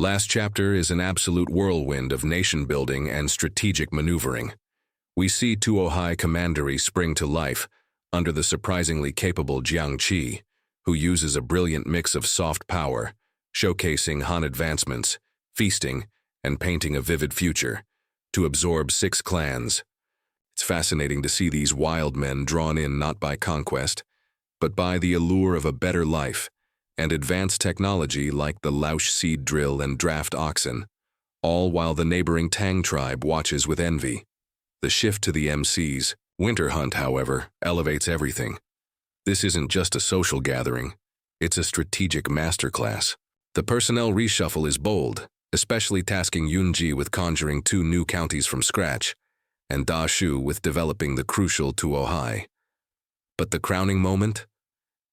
Last chapter is an absolute whirlwind of nation-building and strategic maneuvering. We see Tuohai commandery spring to life under the surprisingly capable Jiang Qi, who uses a brilliant mix of soft power, showcasing Han advancements, feasting, and painting a vivid future, to absorb 6 clans. It's fascinating to see these wild men drawn in not by conquest, but by the allure of a better life and advanced technology like the Lausch seed drill and draft oxen, all while the neighboring Tang Tribe watches with envy. The shift to the MC's winter hunt, however, elevates everything. This isn't just a social gathering, it's a strategic masterclass. The personnel reshuffle is bold, especially tasking Yunji with conjuring 2 new counties from scratch, and Da Shu with developing the crucial Tuohai. But the crowning moment?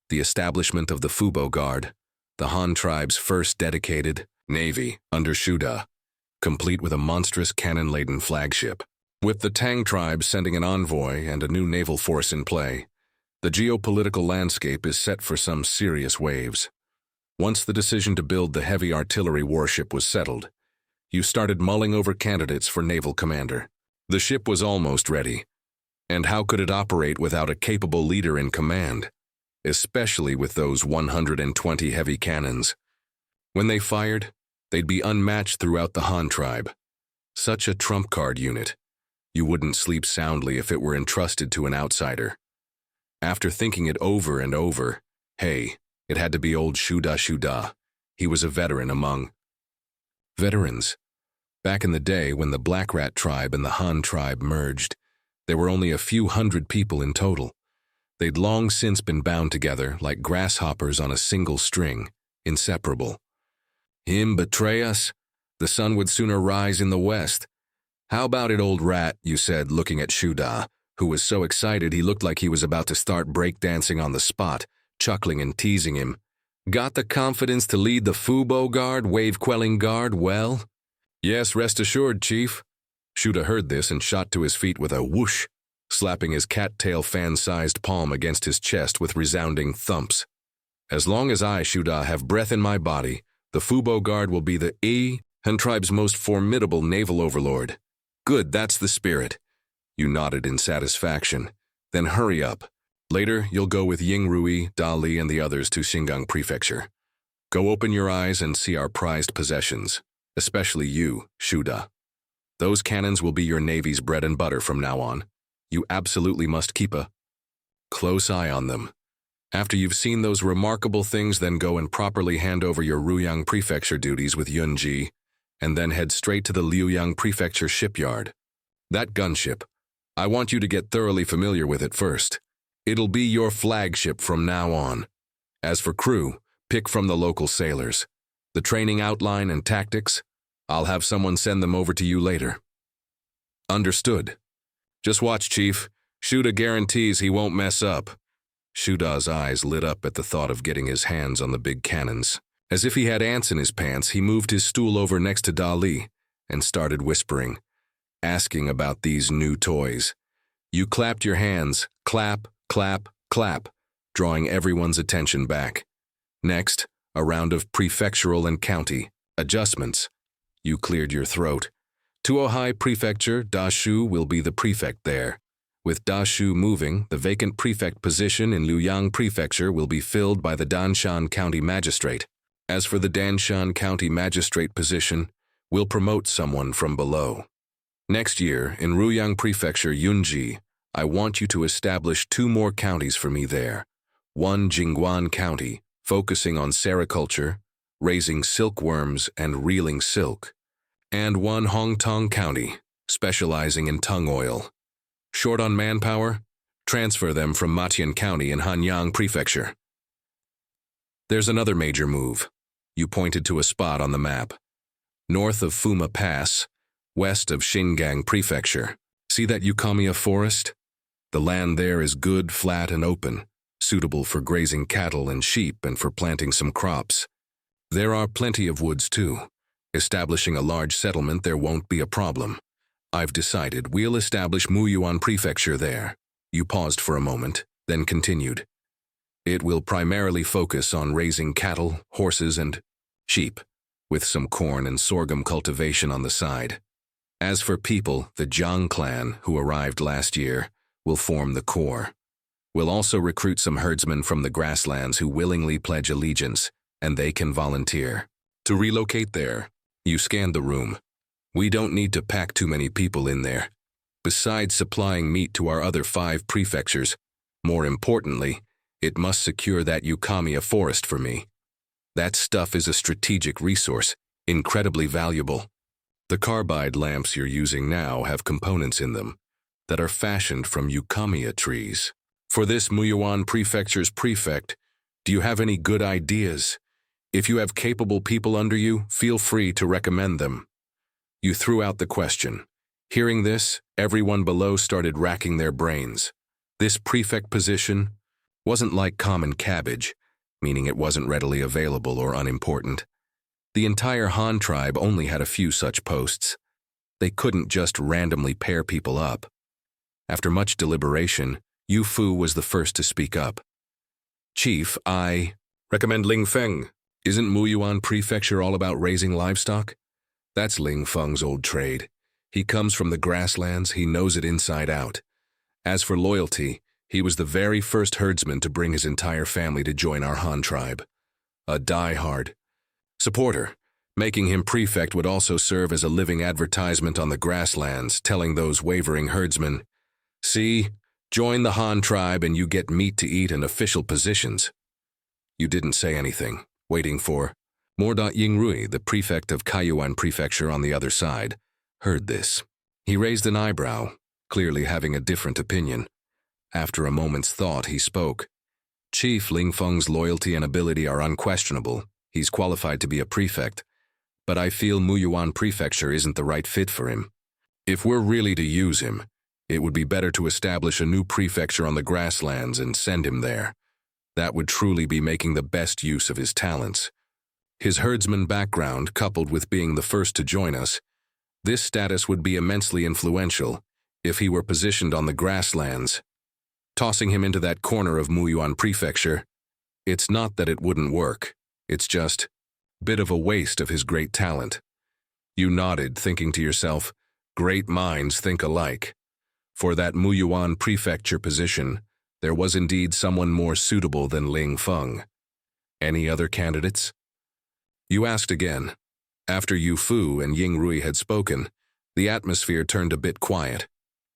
The establishment of the Fubo Guard, the Han tribe's first dedicated navy under Shuda, complete with a monstrous cannon-laden flagship. With the Tang Tribe sending an envoy and a new naval force in play, the geopolitical landscape is set for some serious waves. Once the decision to build the heavy artillery warship was settled, you started mulling over candidates for naval commander. The ship was almost ready, and how could it operate without a capable leader in command, especially with those 120 heavy cannons? When they fired, they'd be unmatched throughout the Han tribe. Such a trump card unit. You wouldn't sleep soundly if it were entrusted to an outsider. After thinking it over and over, hey, it had to be old Shuda. He was a veteran among veterans. Back in the day when the Black Rat tribe and the Han tribe merged, there were only a few hundred people in total. They'd long since been bound together like grasshoppers on a single string, inseparable. Him betray us? The sun would sooner rise in the west. How about it, old rat, you said, looking at Shuda, who was so excited he looked like he was about to start breakdancing on the spot, chuckling and teasing him. Got the confidence to lead the Fubo Guard, wave-quelling guard, well? Yes, rest assured, Chief. Shuda heard this and shot to his feet with a whoosh, slapping his cattail fan-sized palm against his chest with resounding thumps. As long as I, Shuda, have breath in my body, the Fubo Guard will be the Han tribe's most formidable naval overlord. Good, that's the spirit. You nodded in satisfaction. Then hurry up. Later, you'll go with Yingrui, Dali, and the others to Xingang Prefecture. Go open your eyes and see our prized possessions, especially you, Shuda. Those cannons will be your navy's bread and butter from now on. You absolutely must keep a close eye on them. After you've seen those remarkable things, then go and properly hand over your Liuyang Prefecture duties with Yunji, and then head straight to the Liuyang Prefecture shipyard. That gunship, I want you to get thoroughly familiar with it first. It'll be your flagship from now on. As for crew, pick from the local sailors. The training outline and tactics, I'll have someone send them over to you later. Understood. Just watch, Chief. Shuda guarantees he won't mess up. Shuda's eyes lit up at the thought of getting his hands on the big cannons. As if he had ants in his pants, he moved his stool over next to Dali and started whispering, asking about these new toys. You clapped your hands, clap, clap, clap, drawing everyone's attention back. Next, a round of prefectural and county adjustments. You cleared your throat. Tuohai Prefecture, Da Shu will be the prefect there. With Da Shu moving, the vacant prefect position in Liuyang Prefecture will be filled by the Danshan County Magistrate. As for the Danshan County Magistrate position, we'll promote someone from below. Next year, in Liuyang Prefecture, Yunji, I want you to establish 2 more counties for me there. One Jingguan County, focusing on sericulture, raising silkworms and reeling silk. And one Hongtong County, specializing in tongue oil. Short on manpower? Transfer them from Matian County in Hanyang Prefecture. There's another major move. You pointed to a spot on the map. North of Fuma Pass, west of Xingang Prefecture. See that Eucommia forest? The land there is good, flat, and open, suitable for grazing cattle and sheep and for planting some crops. There are plenty of woods too. Establishing a large settlement there won't be a problem. I've decided we'll establish Muyuan Prefecture there. You paused for a moment, then continued. It will primarily focus on raising cattle, horses, and sheep. with some corn and sorghum cultivation on the side. As for people, the Jiang clan, who arrived last year, will form the core. We'll also recruit some herdsmen from the grasslands who willingly pledge allegiance, and they can volunteer. To relocate there, you scanned the room. We don't need to pack too many people in there. Besides supplying meat to our other 5 prefectures, more importantly, it must secure that Eucommia forest for me. That stuff is a strategic resource, incredibly valuable. The carbide lamps you're using now have components in them that are fashioned from Eucommia trees. For this Muyuan Prefecture's prefect, do you have any good ideas? If you have capable people under you, feel free to recommend them. You threw out the question. Hearing this, everyone below started racking their brains. This prefect position wasn't like common cabbage, meaning it wasn't readily available or unimportant. The entire Han tribe only had a few such posts. They couldn't just randomly pair people up. After much deliberation, Yu Fu was the first to speak up. Chief, I recommend Ling Feng. Isn't Muyuan Prefecture all about raising livestock? That's Ling Feng's old trade. He comes from the grasslands, he knows it inside out. As for loyalty, he was the very first herdsman to bring his entire family to join our Han tribe. A die-hard supporter. Making him prefect would also serve as a living advertisement on the grasslands, telling those wavering herdsmen, "See, join the Han tribe and you get meat to eat and official positions." You didn't say anything, waiting for Yingrui, the prefect of Taiyuan Prefecture on the other side, heard this. He raised an eyebrow, clearly having a different opinion. After a moment's thought, he spoke. Chief Ling Feng's loyalty and ability are unquestionable. He's qualified to be a prefect. But I feel Muyuan Prefecture isn't the right fit for him. If we're really to use him, it would be better to establish a new prefecture on the grasslands and send him there. That would truly be making the best use of his talents. His herdsman background, coupled with being the first to join us, this status would be immensely influential if he were positioned on the grasslands. Tossing him into that corner of Muyuan Prefecture, it's not that it wouldn't work, it's just a bit of a waste of his great talent. You nodded, thinking to yourself, great minds think alike. For that Muyuan Prefecture position, there was indeed someone more suitable than Ling Feng. Any other candidates? You asked again. After Yu Fu and Yingrui had spoken, the atmosphere turned a bit quiet.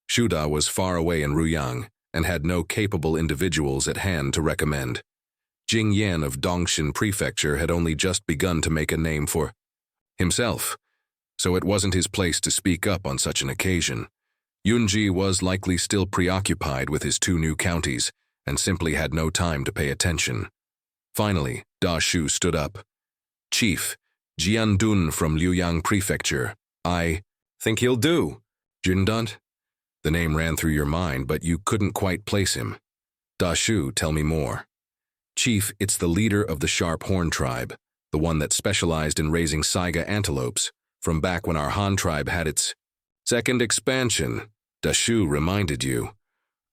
Shuda was far away in Liuyang and had no capable individuals at hand to recommend. Jing Yan of Dongshan Prefecture had only just begun to make a name for himself, so it wasn't his place to speak up on such an occasion. Yunji was likely still preoccupied with his 2 new counties and simply had no time to pay attention. Finally, Da Shu stood up. Chief, Jian Dun from Liuyang Prefecture. I think he'll do. Jian Dun? The name ran through your mind, but you couldn't quite place him. Da Shu, tell me more. Chief, it's the leader of the Sharp Horn Tribe, the one that specialized in raising saiga antelopes, from back when our Han tribe had its second expansion. Da Shu reminded you.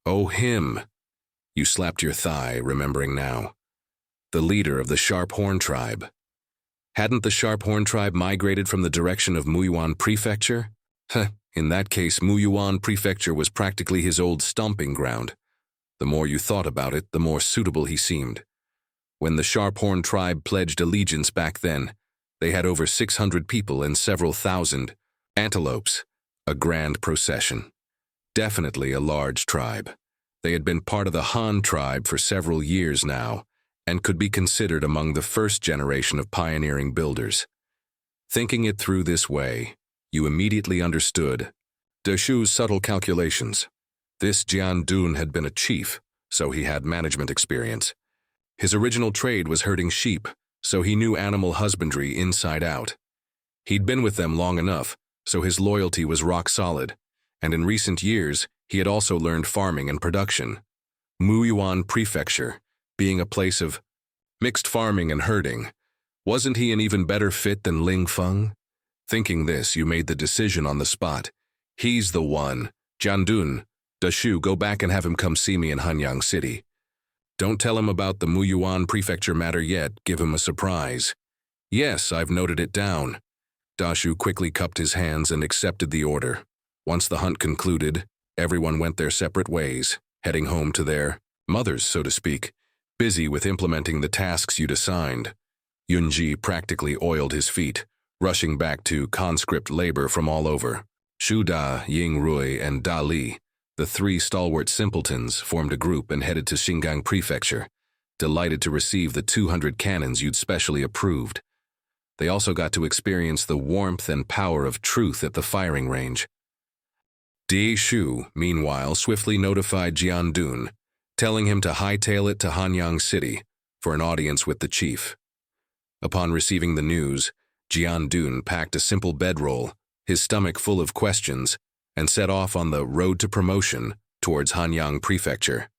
Oh, him. You slapped your thigh, remembering now. The leader of the Sharp Horn Tribe. Hadn't the Sharp Horn Tribe migrated from the direction of Muyuan Prefecture? In that case, Muyuan Prefecture was practically his old stomping ground. The more you thought about it, the more suitable he seemed. When the Sharp Horn Tribe pledged allegiance back then, they had over 600 people and several thousand antelopes, a grand procession. Definitely a large tribe. They had been part of the Han tribe for several years now, and could be considered among the first generation of pioneering builders. Thinking it through this way, you immediately understood Da Shu's subtle calculations. This Jian Dun had been a chief, so he had management experience. His original trade was herding sheep, so he knew animal husbandry inside out. He'd been with them long enough, so his loyalty was rock solid, and in recent years, he had also learned farming and production. Muyuan Prefecture, being a place of mixed farming and herding, wasn't he an even better fit than Ling Feng? Thinking this, you made the decision on the spot. He's the one. Jian Dun, Da Shu, go back and have him come see me in Hanyang City. Don't tell him about the Muyuan Prefecture matter yet, give him a surprise. Yes, I've noted it down. Dashu quickly cupped his hands and accepted the order. Once the hunt concluded, everyone went their separate ways, heading home to their mothers, so to speak, busy with implementing the tasks you'd assigned. Yunji practically oiled his feet, rushing back to conscript labor from all over. Shu Da, Ying Rui, and Da Li, the three stalwart simpletons, formed a group and headed to Xingang Prefecture, delighted to receive the 200 cannons you'd specially approved. They also got to experience the warmth and power of truth at the firing range. Di Shu, meanwhile, swiftly notified Jian Dun, telling him to hightail it to Hanyang City for an audience with the chief. Upon receiving the news, Jian Dun packed a simple bedroll, his stomach full of questions, and set off on the road to promotion towards Hanyang Prefecture.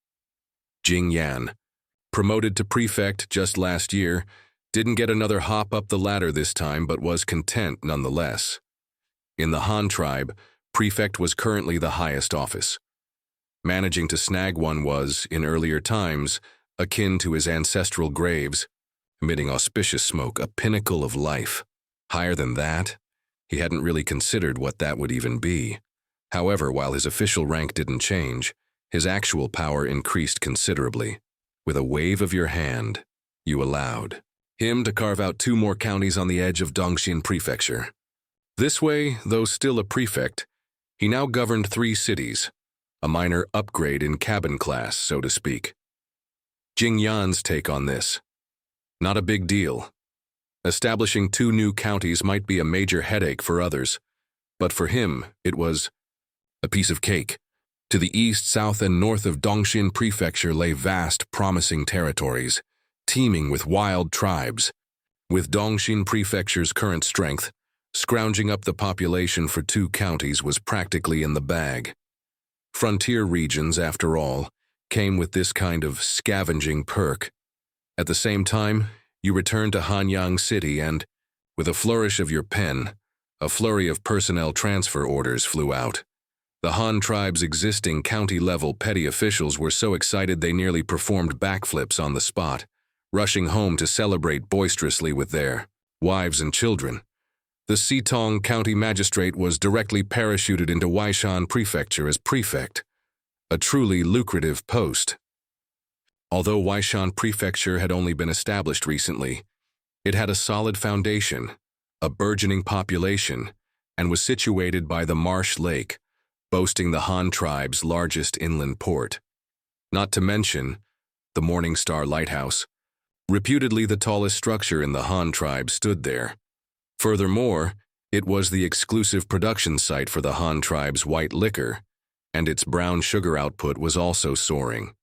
Jing Yan, promoted to prefect just last year, didn't get another hop up the ladder this time but was content nonetheless. In the Han Tribe, prefect was currently the highest office. Managing to snag one was, in earlier times, akin to his ancestral graves, emitting auspicious smoke, a pinnacle of life. Higher than that, he hadn't really considered what that would even be. However, while his official rank didn't change, his actual power increased considerably. With a wave of your hand, you allowed him to carve out 2 more counties on the edge of Dongxin Prefecture. This way, though still a prefect, he now governed 3 cities, a minor upgrade in cabin class, so to speak. Jing Yan's take on this: not a big deal. Establishing 2 new counties might be a major headache for others, but for him, it was a piece of cake. To the east, south, and north of Dongxin Prefecture lay vast, promising territories, teeming with wild tribes. With Dongxin Prefecture's current strength, scrounging up the population for 2 counties was practically in the bag. Frontier regions, after all, came with this kind of scavenging perk. At the same time, you returned to Hanyang City and, with a flourish of your pen, a flurry of personnel transfer orders flew out. The Han Tribe's existing county-level petty officials were so excited they nearly performed backflips on the spot, rushing home to celebrate boisterously with their wives and children. The Xitong County Magistrate was directly parachuted into Waishan Prefecture as prefect, a truly lucrative post. Although Waishan Prefecture had only been established recently, it had a solid foundation, a burgeoning population, and was situated by the Marsh Lake, boasting the Han Tribe's largest inland port. Not to mention the Morning Star Lighthouse, reputedly the tallest structure in the Han Tribe, stood there. Furthermore, it was the exclusive production site for the Han Tribe's white liquor, and its brown sugar output was also soaring.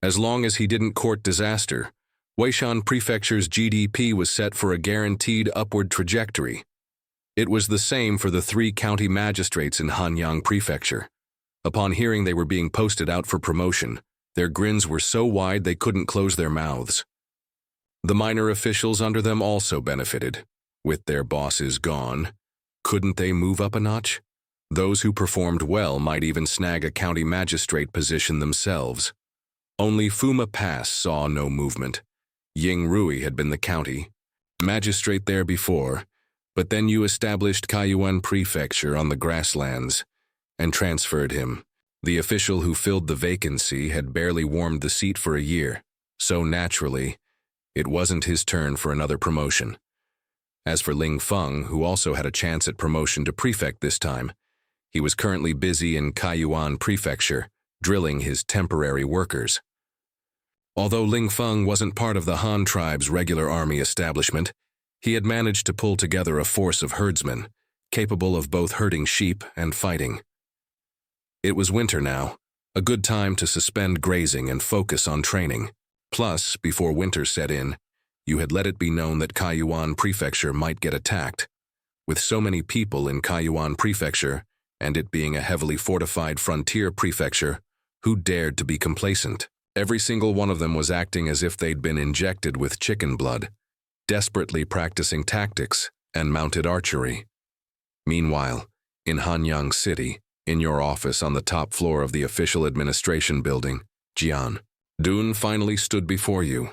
As long as he didn't court disaster, Waishan Prefecture's GDP was set for a guaranteed upward trajectory. It was the same for the 3 county magistrates in Hanyang Prefecture. Upon hearing they were being posted out for promotion, their grins were so wide they couldn't close their mouths. The minor officials under them also benefited. With their bosses gone, couldn't they move up a notch? Those who performed well might even snag a county magistrate position themselves. Only Fuma Pass saw no movement. Ying Rui had been the county magistrate there before, but then you established Kayuan Prefecture on the grasslands and transferred him. The official who filled the vacancy had barely warmed the seat for a year, so naturally, it wasn't his turn for another promotion. As for Ling Feng, who also had a chance at promotion to prefect this time, he was currently busy in Kayuan Prefecture, drilling his temporary workers. Although Ling Feng wasn't part of the Han Tribe's regular army establishment, he had managed to pull together a force of herdsmen, capable of both herding sheep and fighting. It was winter now, a good time to suspend grazing and focus on training. Plus, before winter set in, you had let it be known that Kayuan Prefecture might get attacked. With so many people in Kayuan Prefecture, and it being a heavily fortified frontier prefecture, who dared to be complacent? Every single one of them was acting as if they'd been injected with chicken blood, desperately practicing tactics and mounted archery. Meanwhile, in Hanyang City, in your office on the top floor of the official administration building, Jian Dun finally stood before you.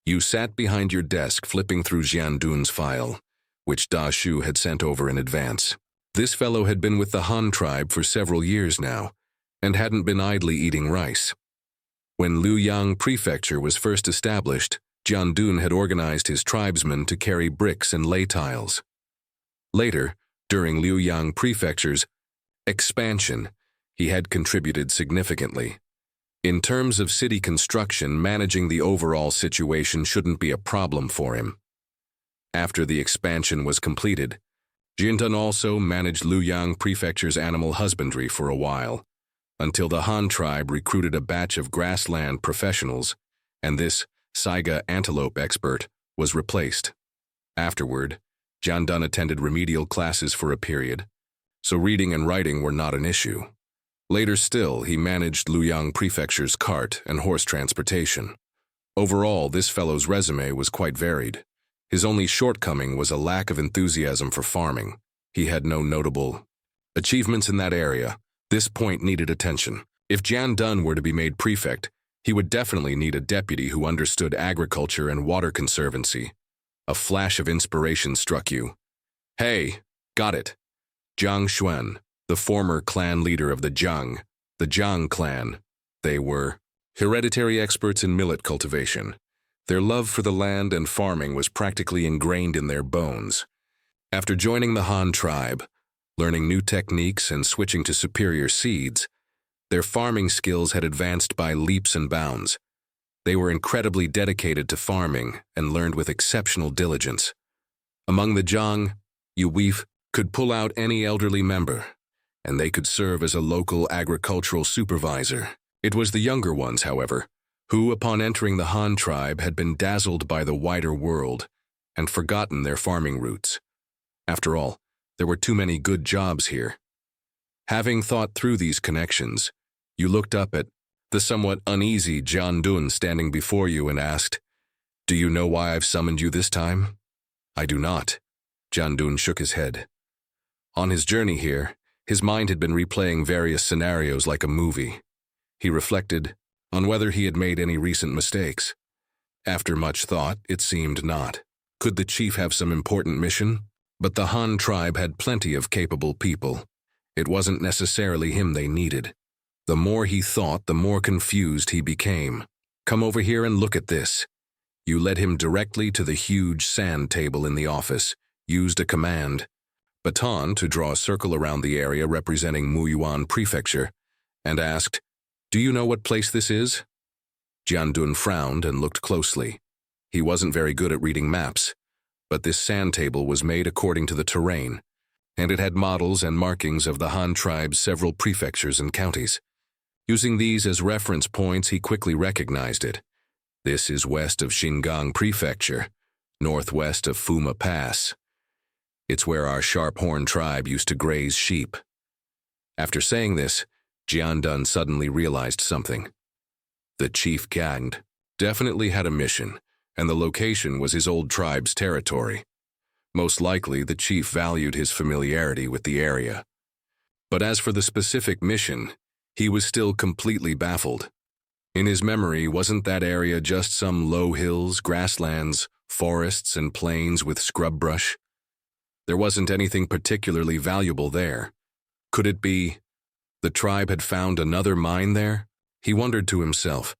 You sat behind your desk flipping through Jian Dun's file, which Da Shu had sent over in advance. This fellow had been with the Han tribe for several years now, and hadn't been idly eating rice. When Liuyang Prefecture was first established, Jian Dun had organized his tribesmen to carry bricks and lay tiles. Later, during Liuyang Prefecture's expansion, he had contributed significantly. In terms of city construction, managing the overall situation shouldn't be a problem for him. After the expansion was completed, Jian Dun also managed Liuyang Prefecture's animal husbandry for a while, until the Han tribe recruited a batch of grassland professionals, and this Saiga antelope expert was replaced. Afterward, Jian Dun attended remedial classes for a period, so reading and writing were not an issue. Later still, he managed Liuyang Prefecture's cart and horse transportation. Overall, this fellow's resume was quite varied. His only shortcoming was a lack of enthusiasm for farming. He had no notable achievements in that area. This point needed attention. If Jian Dun were to be made prefect, he would definitely need a deputy who understood agriculture and water conservancy. A flash of inspiration struck you. Hey, got it. Zhang Xuan, the former clan leader of the Zhang clan. They were hereditary experts in millet cultivation. Their love for the land and farming was practically ingrained in their bones. After joining the Han tribe, learning new techniques and switching to superior seeds, their farming skills had advanced by leaps and bounds. They were incredibly dedicated to farming and learned with exceptional diligence. Among the Zhang, Yuweef could pull out any elderly member, and they could serve as a local agricultural supervisor. It was the younger ones, however, who, upon entering the Han tribe, had been dazzled by the wider world and forgotten their farming roots. After all, there were too many good jobs here. Having thought through these connections, you looked up at the somewhat uneasy Jian Dun standing before you and asked, "Do you know why I've summoned you this time?" "I do not." Jian Dun shook his head. On his journey here, his mind had been replaying various scenarios like a movie. He reflected on whether he had made any recent mistakes. After much thought, it seemed not. Could the chief have some important mission? But the Han tribe had plenty of capable people. It wasn't necessarily him they needed. The more he thought, the more confused he became. "Come over here and look at this." You led him directly to the huge sand table in the office, used a command baton to draw a circle around the area representing Muyuan Prefecture, and asked, "Do you know what place this is?" Jian Dun frowned and looked closely. He wasn't very good at reading maps, but this sand table was made according to the terrain, and it had models and markings of the Han tribe's several prefectures and counties. Using these as reference points, he quickly recognized it. This is west of Xingang Prefecture, northwest of Fuma Pass. It's where our Sharp-Horn tribe used to graze sheep. After saying this, Jian Dun suddenly realized something. The chief Gang definitely had a mission, and the location was his old tribe's territory. Most likely, the chief valued his familiarity with the area. But as for the specific mission, he was still completely baffled. In his memory, wasn't that area just some low hills, grasslands, forests, and plains with scrub brush? There wasn't anything particularly valuable there. Could it be the tribe had found another mine there? He wondered to himself.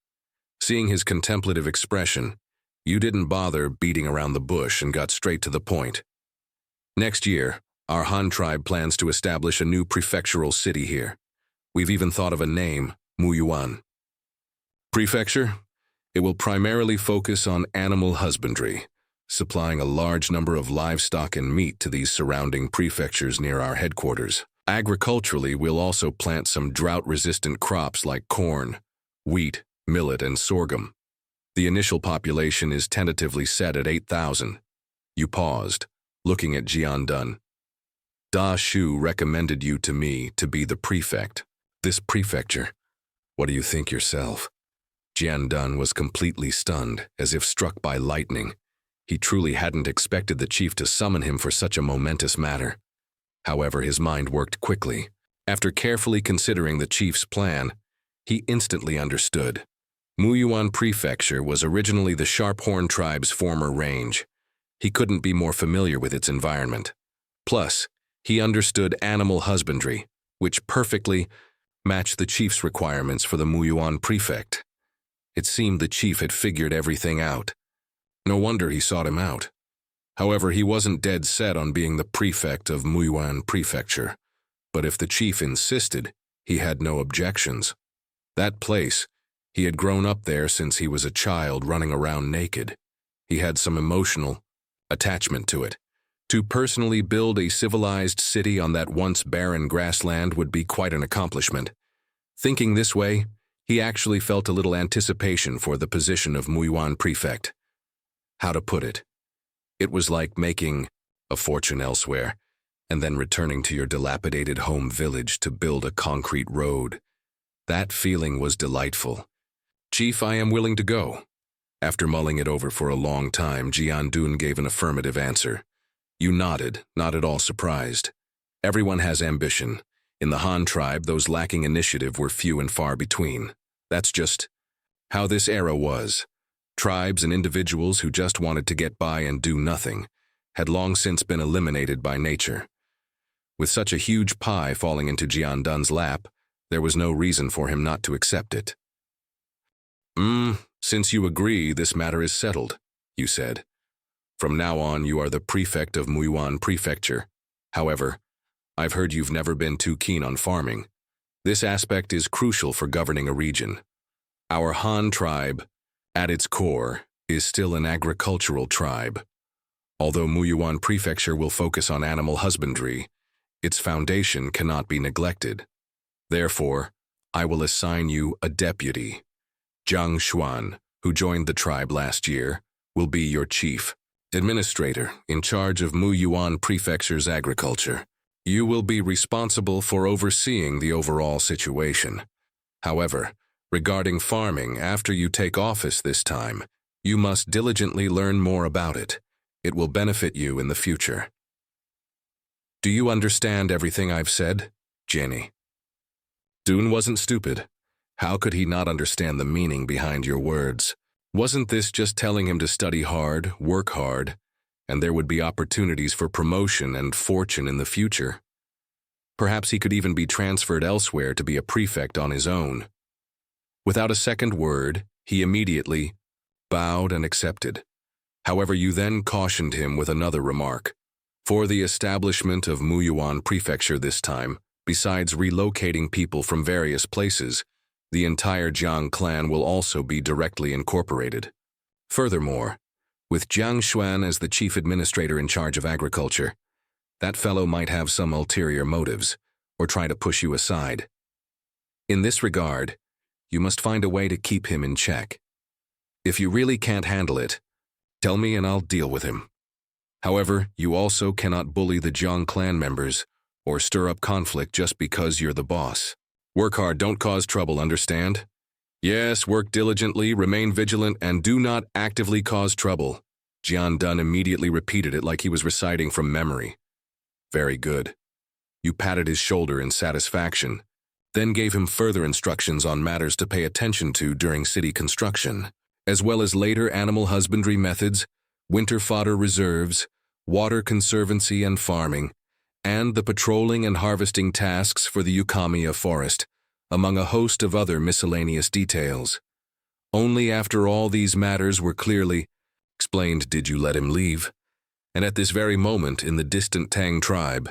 Seeing his contemplative expression, you didn't bother beating around the bush and got straight to the point. Next year, our Han tribe plans to establish a new prefectural city here. We've even thought of a name, Muyuan. Prefecture? It will primarily focus on animal husbandry, supplying a large number of livestock and meat to these surrounding prefectures near our headquarters. Agriculturally, we'll also plant some drought-resistant crops like corn, wheat, millet, and sorghum. The initial population is tentatively set at 8,000. You paused, looking at Jian Dun. Da Shu recommended you to me to be the prefect. This prefecture. What do you think yourself? Jian Dun was completely stunned, as if struck by lightning. He truly hadn't expected the chief to summon him for such a momentous matter. However, his mind worked quickly. After carefully considering the chief's plan, he instantly understood. Muyuan Prefecture was originally the Sharp-Horn tribe's former range. He couldn't be more familiar with its environment. Plus, he understood animal husbandry, which perfectly matched the chief's requirements for the Muyuan prefect. It seemed the chief had figured everything out. No wonder he sought him out. However, he wasn't dead set on being the prefect of Muyuan Prefecture. But if the chief insisted, he had no objections. That place, he had grown up there since he was a child running around naked. He had some emotional attachment to it. To personally build a civilized city on that once barren grassland would be quite an accomplishment. Thinking this way, he actually felt a little anticipation for the position of Muyuan Prefect. How to put it? It was like making a fortune elsewhere, and then returning to your dilapidated home village to build a concrete road. That feeling was delightful. Chief, I am willing to go. After mulling it over for a long time, Jian Dun gave an affirmative answer. You nodded, not at all surprised. Everyone has ambition. In the Han tribe, those lacking initiative were few and far between. That's just how this era was. Tribes and individuals who just wanted to get by and do nothing had long since been eliminated by nature. With such a huge pie falling into Jian Dun's lap, there was no reason for him not to accept it. Since you agree, this matter is settled, you said. From now on, you are the prefect of Muyuan Prefecture. However, I've heard you've never been too keen on farming. This aspect is crucial for governing a region. Our Han tribe, at its core, is still an agricultural tribe. Although Muyuan Prefecture will focus on animal husbandry, its foundation cannot be neglected. Therefore, I will assign you a deputy. Zhang Xuan, who joined the tribe last year, will be your chief administrator in charge of Muyuan Prefecture's agriculture. You will be responsible for overseeing the overall situation. However, regarding farming, after you take office this time, you must diligently learn more about it. It will benefit you in the future. Do you understand everything I've said, Jenny? Dun wasn't stupid. How could he not understand the meaning behind your words? Wasn't this just telling him to study hard, work hard, and there would be opportunities for promotion and fortune in the future? Perhaps he could even be transferred elsewhere to be a prefect on his own. Without a second word, he immediately bowed and accepted. However, you then cautioned him with another remark. For the establishment of Muyuan Prefecture this time, besides relocating people from various places, the entire Jiang clan will also be directly incorporated. Furthermore, with Jiang Xuan as the chief administrator in charge of agriculture, that fellow might have some ulterior motives, or try to push you aside. In this regard, you must find a way to keep him in check. If you really can't handle it, tell me and I'll deal with him. However, you also cannot bully the Jiang clan members or stir up conflict just because you're the boss. Work hard, don't cause trouble, understand? Yes, work diligently, remain vigilant, and do not actively cause trouble. Jian Dun immediately repeated it like he was reciting from memory. Very good. You patted his shoulder in satisfaction, then gave him further instructions on matters to pay attention to during city construction, as well as later animal husbandry methods, winter fodder reserves, water conservancy and farming, and the patrolling and harvesting tasks for the Eucommia forest, among a host of other miscellaneous details. Only after all these matters were clearly explained did you let him leave. And at this very moment, in the distant Tang Tribe,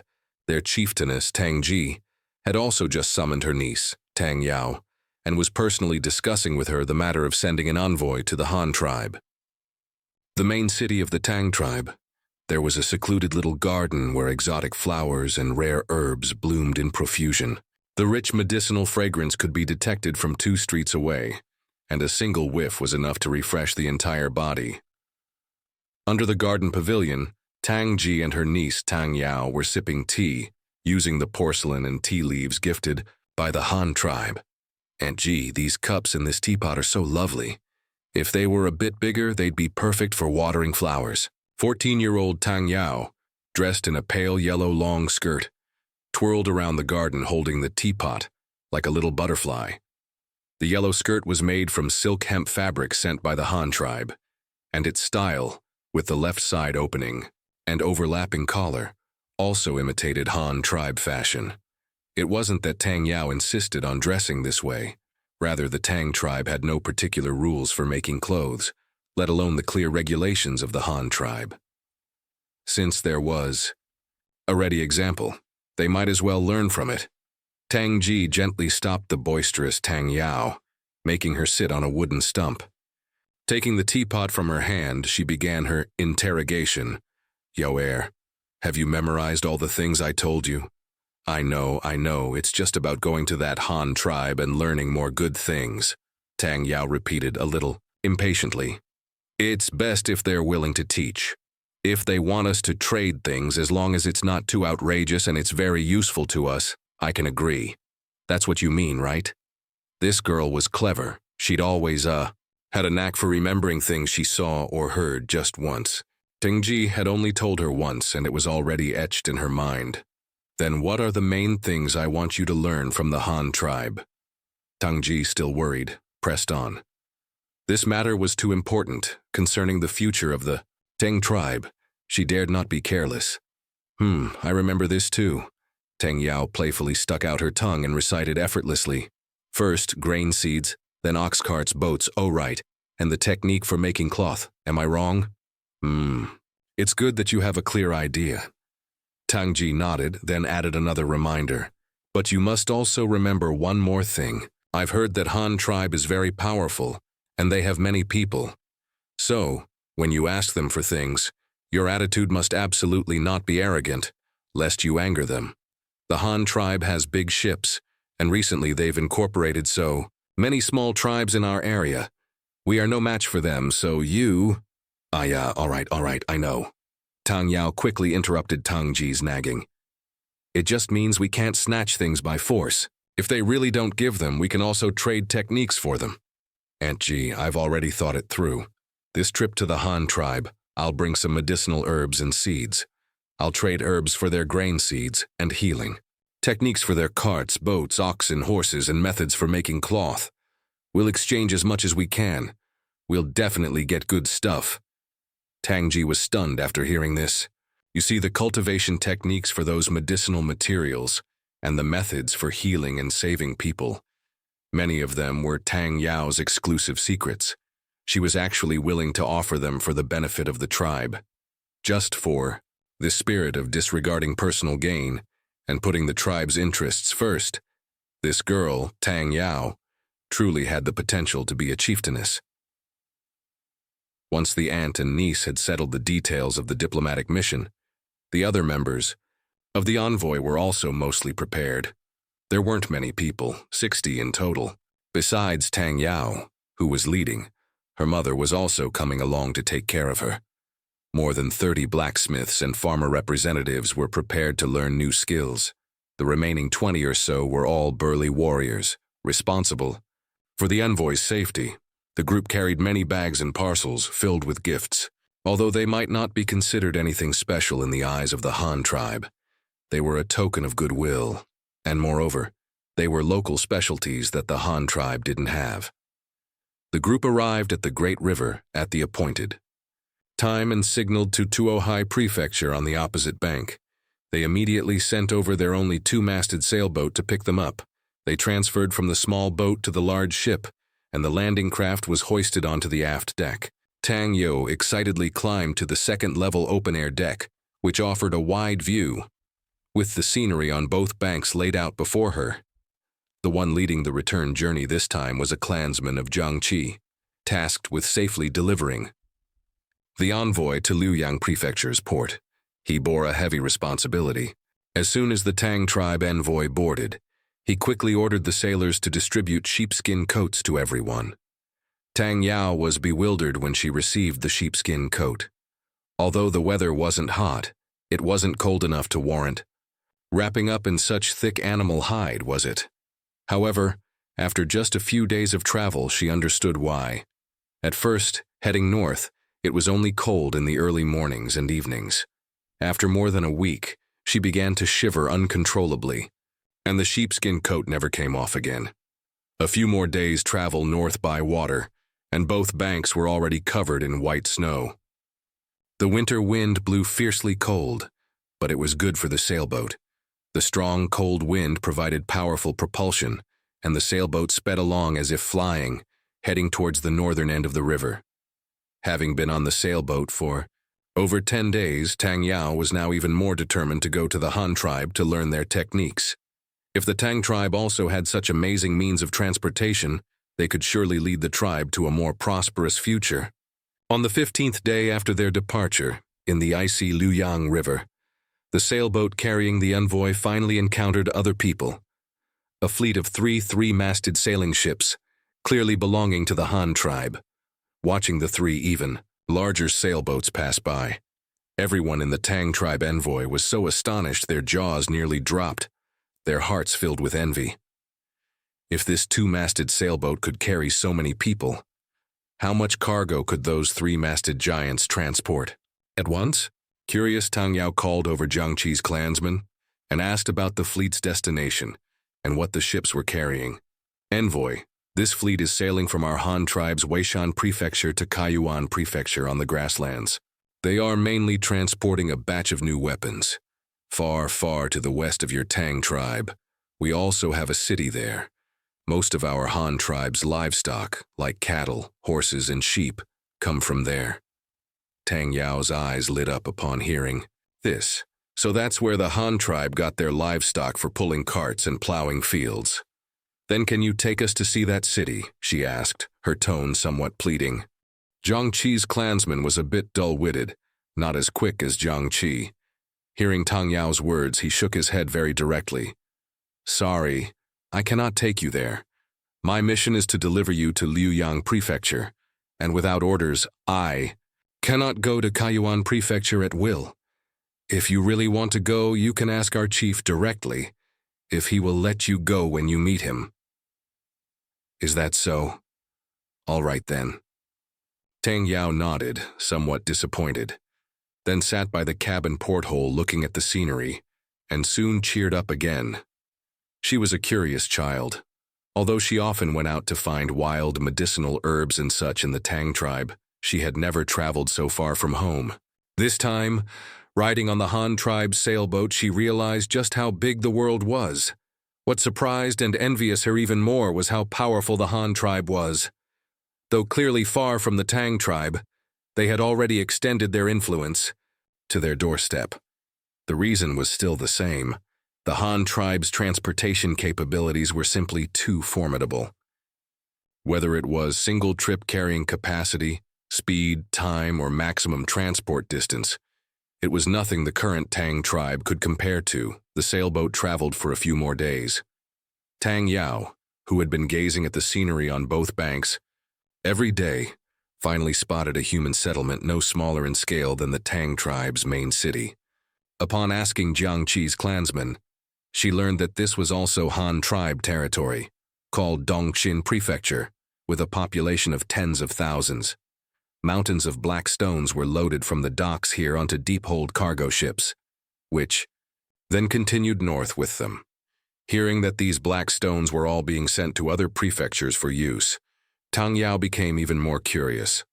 their chieftainess, Tang Ji, had also just summoned her niece, Tang Yao, and was personally discussing with her the matter of sending an envoy to the Han Tribe. The main city of the Tang Tribe, there was a secluded little garden where exotic flowers and rare herbs bloomed in profusion. The rich medicinal fragrance could be detected from 2 streets away, and a single whiff was enough to refresh the entire body. Under the garden pavilion, Tang Ji and her niece Tang Yao were sipping tea, using the porcelain and tea leaves gifted by the Han Tribe. Aunt Ji, these cups in this teapot are so lovely. If they were a bit bigger, they'd be perfect for watering flowers. 14-year-old Tang Yao, dressed in a pale yellow long skirt, twirled around the garden holding the teapot like a little butterfly. The yellow skirt was made from silk hemp fabric sent by the Han tribe, and its style, with the left side opening and overlapping collar, also imitated Han tribe fashion. It wasn't that Tang Yao insisted on dressing this way. Rather, the Tang tribe had no particular rules for making clothes, let alone the clear regulations of the Han tribe. Since there was a ready example, they might as well learn from it. Tang Ji gently stopped the boisterous Tang Yao, making her sit on a wooden stump. Taking the teapot from her hand, she began her interrogation. "Yoer, have you memorized all the things I told you?" I know, it's just about going to that Han tribe and learning more good things," Tang Yao repeated a little impatiently. "It's best if they're willing to teach. If they want us to trade things, as long as it's not too outrageous and it's very useful to us, I can agree. That's what you mean, right?" This girl was clever. She'd always, had a knack for remembering things she saw or heard just once. Tingji had only told her once, and it was already etched in her mind. "Then what are the main things I want you to learn from the Han tribe?" Tangji, still worried, pressed on. This matter was too important, concerning the future of the Tang Tribe. She dared not be careless. I remember this too." Tang Yao playfully stuck out her tongue and recited effortlessly. "First, grain seeds, then ox carts, boats, oh right, and the technique for making cloth. Am I wrong?" It's good that you have a clear idea." Tangji nodded, then added another reminder. "But you must also remember one more thing. I've heard that Han tribe is very powerful, and they have many people. So, when you ask them for things, your attitude must absolutely not be arrogant, lest you anger them. The Han tribe has big ships, and recently they've incorporated so many small tribes in our area. We are no match for them, so you—" All right, I know." Tang Yao quickly interrupted Tangji's nagging. "It just means we can't snatch things by force. If they really don't give them, we can also trade techniques for them." "Aunt Ji, I've already thought it through. This trip to the Han tribe, I'll bring some medicinal herbs and seeds. I'll trade herbs for their grain seeds and healing. Techniques for their carts, boats, oxen, horses, and methods for making cloth. We'll exchange as much as we can. We'll definitely get good stuff." Tangji was stunned after hearing this. You see, the cultivation techniques for those medicinal materials and the methods for healing and saving people, many of them were Tang Yao's exclusive secrets. She was actually willing to offer them for the benefit of the tribe. Just for the spirit of disregarding personal gain and putting the tribe's interests first, this girl, Tang Yao, truly had the potential to be a chieftainess. Once the aunt and niece had settled the details of the diplomatic mission, the other members of the envoy were also mostly prepared. There weren't many people, 60 in total. Besides Tang Yao, who was leading, her mother was also coming along to take care of her. More than 30 blacksmiths and farmer representatives were prepared to learn new skills. The remaining 20 or so were all burly warriors, responsible for the envoy's safety. The group carried many bags and parcels filled with gifts. Although they might not be considered anything special in the eyes of the Han tribe, they were a token of goodwill, and moreover, they were local specialties that the Han tribe didn't have. The group arrived at the Great River at the appointed time and signaled to Tuohai Prefecture on the opposite bank. They immediately sent over their only two-masted sailboat to pick them up. They transferred from the small boat to the large ship, and the landing craft was hoisted onto the aft deck. Tang Yao excitedly climbed to the second-level open-air deck, which offered a wide view, with the scenery on both banks laid out before her. The one leading the return journey this time was a clansman of Jiangqi, tasked with safely delivering the envoy to Liuyang Prefecture's port. He bore a heavy responsibility. As soon as the Tang Tribe envoy boarded, he quickly ordered the sailors to distribute sheepskin coats to everyone. Tang Yao was bewildered when she received the sheepskin coat. Although the weather wasn't hot, it wasn't cold enough to warrant wrapping up in such thick animal hide, was it? However, after just a few days of travel, she understood why. At first, heading north, it was only cold in the early mornings and evenings. After more than a week, she began to shiver uncontrollably, and the sheepskin coat never came off again. A few more days' travel north by water, and both banks were already covered in white snow. The winter wind blew fiercely cold, but it was good for the sailboat. The strong, cold wind provided powerful propulsion, and the sailboat sped along as if flying, heading towards the northern end of the river. Having been on the sailboat for over 10 days, Tang Yao was now even more determined to go to the Han tribe to learn their techniques. If the Tang tribe also had such amazing means of transportation, they could surely lead the tribe to a more prosperous future. On the 15th day after their departure, in the icy Liuyang River, the sailboat carrying the Envoy finally encountered other people. A fleet of three-masted sailing ships, clearly belonging to the Han tribe. Watching the three even larger sailboats pass by, everyone in the Tang tribe Envoy was so astonished their jaws nearly dropped, their hearts filled with envy. If this two-masted sailboat could carry so many people, how much cargo could those three-masted giants transport? At once, curious Tang Yao called over Jiang Qi's clansmen and asked about the fleet's destination and what the ships were carrying. Envoy, this fleet is sailing from our Han tribe's Weishan Prefecture to Yuan Prefecture on the grasslands. They are mainly transporting a batch of new weapons. Far, far to the west of your Tang tribe, we also have a city there. Most of our Han tribe's livestock, like cattle, horses, and sheep, come from there. Tang Yao's eyes lit up upon hearing this. So that's where the Han tribe got their livestock for pulling carts and plowing fields. Then can you take us to see that city? She asked, her tone somewhat pleading. Jiang Qi's clansman was a bit dull-witted, not as quick as Jiang Qi. Hearing Tang Yao's words, he shook his head very directly. Sorry, I cannot take you there. My mission is to deliver you to Liuyang Prefecture, and without orders, I cannot go to Yuan Prefecture at will. If you really want to go, you can ask our chief directly, if he will let you go when you meet him. Is that so? All right then. Tang Yao nodded, somewhat disappointed, then sat by the cabin porthole looking at the scenery, and soon cheered up again. She was a curious child. Although she often went out to find wild medicinal herbs and such in the Tang tribe, she had never traveled so far from home. This time, riding on the Han tribe's sailboat, she realized just how big the world was. What surprised and envious her even more was how powerful the Han tribe was. Though clearly far from the Tang tribe, they had already extended their influence to their doorstep. The reason was still the same. The Han tribe's transportation capabilities were simply too formidable. Whether it was single-trip carrying capacity, speed, time, or maximum transport distance, it was nothing the current Tang tribe could compare to. The sailboat traveled for a few more days. Tang Yao, who had been gazing at the scenery on both banks every day, finally spotted a human settlement no smaller in scale than the Tang tribe's main city. Upon asking Jiang Qi's clansmen, she learned that this was also Han tribe territory, called Dongxin Prefecture, with a population of tens of thousands. Mountains of black stones were loaded from the docks here onto deep-hold cargo ships, which then continued north with them. Hearing that these black stones were all being sent to other prefectures for use, Tang Yao became even more curious.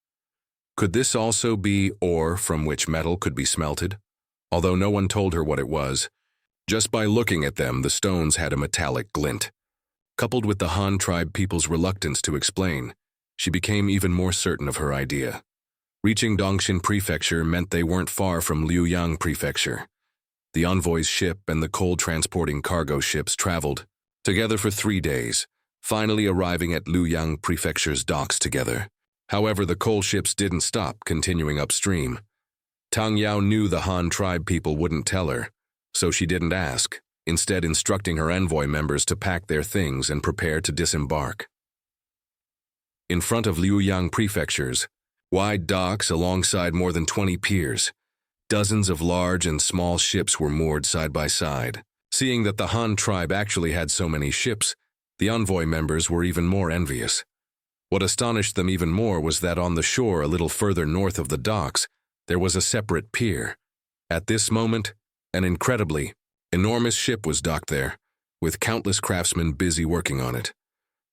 Could this also be ore from which metal could be smelted? Although no one told her what it was, just by looking at them, the stones had a metallic glint. Coupled with the Han tribe people's reluctance to explain, she became even more certain of her idea. Reaching Dongxin Prefecture meant they weren't far from Liuyang Prefecture. The envoy's ship and the coal-transporting cargo ships traveled together for 3 days, finally arriving at Liuyang Prefecture's docks together. However, the coal ships didn't stop, continuing upstream. Tang Yao knew the Han tribe people wouldn't tell her, so she didn't ask, instead instructing her envoy members to pack their things and prepare to disembark. In front of Liuyang Prefecture's wide docks alongside more than 20 piers, dozens of large and small ships were moored side by side. Seeing that the Han tribe actually had so many ships, the envoy members were even more envious. What astonished them even more was that on the shore a little further north of the docks, there was a separate pier. At this moment, an incredibly enormous ship was docked there, with countless craftsmen busy working on it.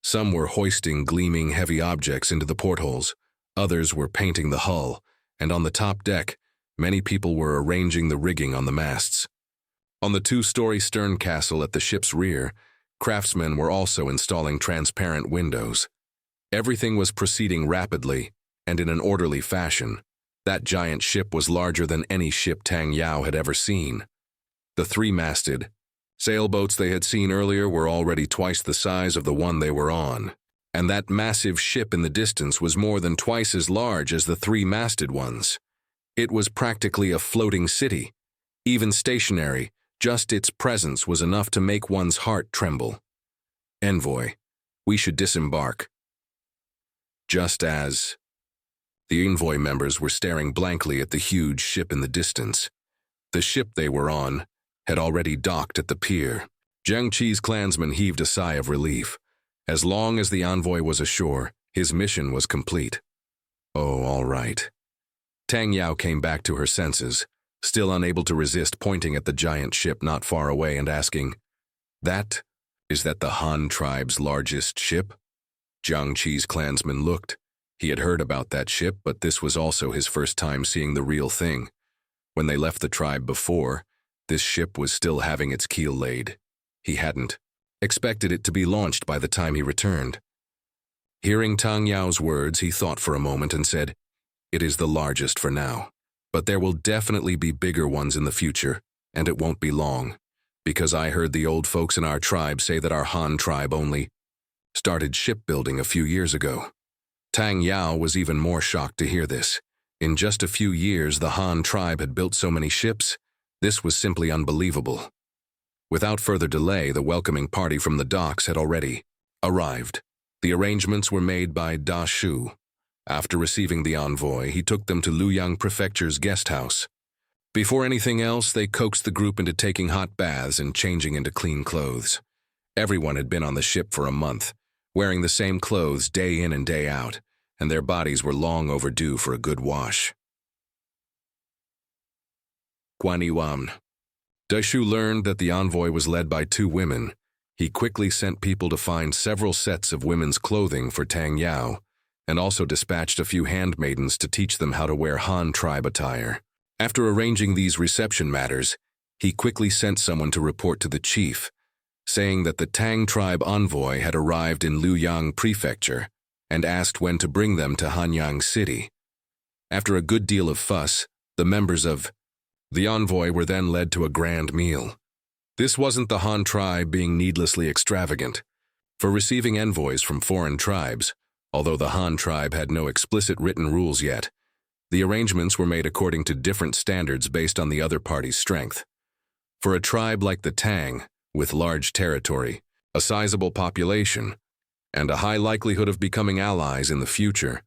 Some were hoisting gleaming heavy objects into the portholes, others were painting the hull, and on the top deck, many people were arranging the rigging on the masts. On the two-story stern castle at the ship's rear, craftsmen were also installing transparent windows. Everything was proceeding rapidly and in an orderly fashion. That giant ship was larger than any ship Tang Yao had ever seen. The three-masted sailboats they had seen earlier were already twice the size of the one they were on, and that massive ship in the distance was more than twice as large as the three-masted ones. It was practically a floating city. Even stationary, just its presence was enough to make one's heart tremble. Envoy, we should disembark. Just as the Envoy members were staring blankly at the huge ship in the distance. The ship they were on had already docked at the pier. Jiang Qi's clansmen heaved a sigh of relief. As long as the envoy was ashore, his mission was complete. Oh, all right. Tang Yao came back to her senses, still unable to resist pointing at the giant ship not far away and asking, Is that the Han tribe's largest ship? Jiang Qi's clansman looked. He had heard about that ship, but this was also his first time seeing the real thing. When they left the tribe before, this ship was still having its keel laid. He hadn't expected it to be launched by the time he returned. Hearing Tang Yao's words, he thought for a moment and said, It is the largest for now, but there will definitely be bigger ones in the future, and it won't be long, because I heard the old folks in our tribe say that our Han tribe only started shipbuilding a few years ago. Tang Yao was even more shocked to hear this. In just a few years, the Han tribe had built so many ships. This was simply unbelievable. Without further delay, the welcoming party from the docks had already arrived. The arrangements were made by Da Shu. After receiving the envoy, he took them to Liuyang Prefecture's guest house. Before anything else, they coaxed the group into taking hot baths and changing into clean clothes. Everyone had been on the ship for a month, wearing the same clothes day in and day out, and their bodies were long overdue for a good wash. Guanyuan. Daishu learned that the envoy was led by two women. He quickly sent people to find several sets of women's clothing for Tang Yao, and also dispatched a few handmaidens to teach them how to wear Han tribe attire. After arranging these reception matters, he quickly sent someone to report to the chief, saying that the Tang Tribe envoy had arrived in Liuyang Prefecture and asked when to bring them to Hanyang City. After a good deal of fuss, the members of the envoy were then led to a grand meal. This wasn't the Han tribe being needlessly extravagant. For receiving envoys from foreign tribes, although the Han tribe had no explicit written rules yet, the arrangements were made according to different standards based on the other party's strength. For a tribe like the Tang, with large territory, a sizable population, and a high likelihood of becoming allies in the future,